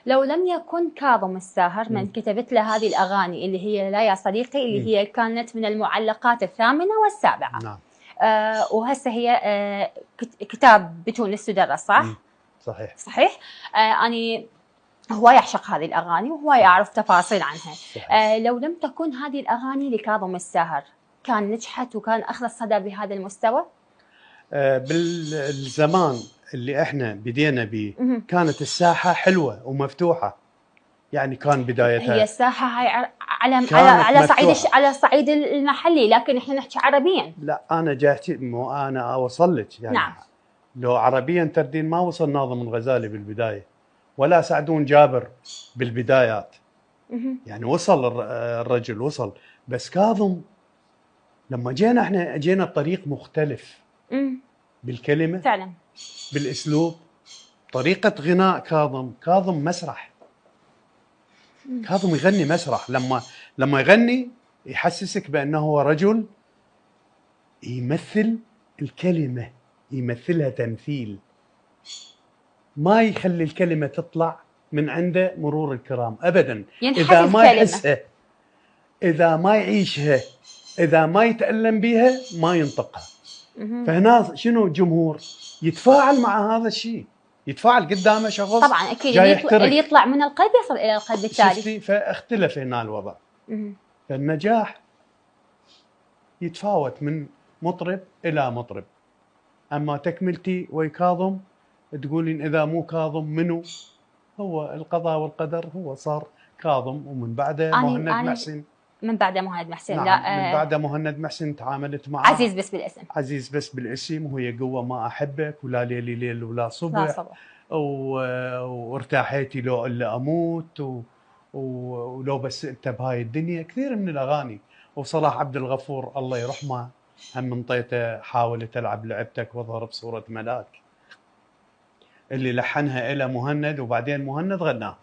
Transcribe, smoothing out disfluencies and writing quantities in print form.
لو لم يكن كاظم الساهر من كتبت له هذه الأغاني اللي هي لا يا صديقي، اللي هي كانت من المعلقات الثامنة والسابعة. نعم. وهسه هي كتاب بتونس تدرس، صح؟ صحيح. صحيح. أنا هو يعشق هذه الأغاني وهو يعرف تفاصيل عنها. لو لم تكن هذه الأغاني لكاظم الساهر كان نجحت وكان أخذ صدى بهذا المستوى؟ بالزمان اللي احنا بدينا به كانت الساحة حلوة ومفتوحة، يعني كان بدايتها هي الساحة هاي على صعيد المحلي، لكن احنا نحكي عربيا. لا أنا جاهتي، مو أنا أوصل لك يعني. نعم. لو عربيا تردين ما وصل ناظم الغزالي بالبداية، ولا سعدون جابر بالبدايات. يعني وصل الرجل وصل، بس كاظم لما جينا احنا جينا بطريق مختلف بالكلمة فعلا، بالاسلوب، طريقة غناء كاظم مسرح. كاظم يغني مسرح، لما يغني يحسسك بأنه هو رجل يمثل الكلمة، يمثلها تمثيل، ما يخلي الكلمة تطلع من عنده مرور الكرام أبدا. إذا ما يحسها، إذا ما يعيشها، إذا ما يتألم بها ما ينطقها. فهنا شنو الجمهور يتفاعل مع هذا الشيء، يتفاعل قدامه شخص طبعا أكيد اللي يطلع من القلب يصل إلى القلب التالي. فاختلف هنا الوضع. فالنجاح يتفاوت من مطرب إلى مطرب. أما تكملتي ويكاظم تقولين إذا مو كاظم منو؟ هو القضاء والقدر، هو صار كاظم ومن بعده مهند محسن. من بعده مهند محسن. نعم. لا من بعده مهند محسن تعاملت معه عزيز بس بالاسم، عزيز بس بالاسم، وهي قوة ما أحبك، ولا ليلي ليل ولا صبح، وارتاحيتي لو إلا أموت، ولو بس أنت بهاي الدنيا. كثير من الأغاني. وصلاح عبد الغفور الله يرحمه هم انطيته حاولت ألعب لعبتك واظهر بصورة ملاك، اللي لحنها إلى مهند وبعدين مهند غناها.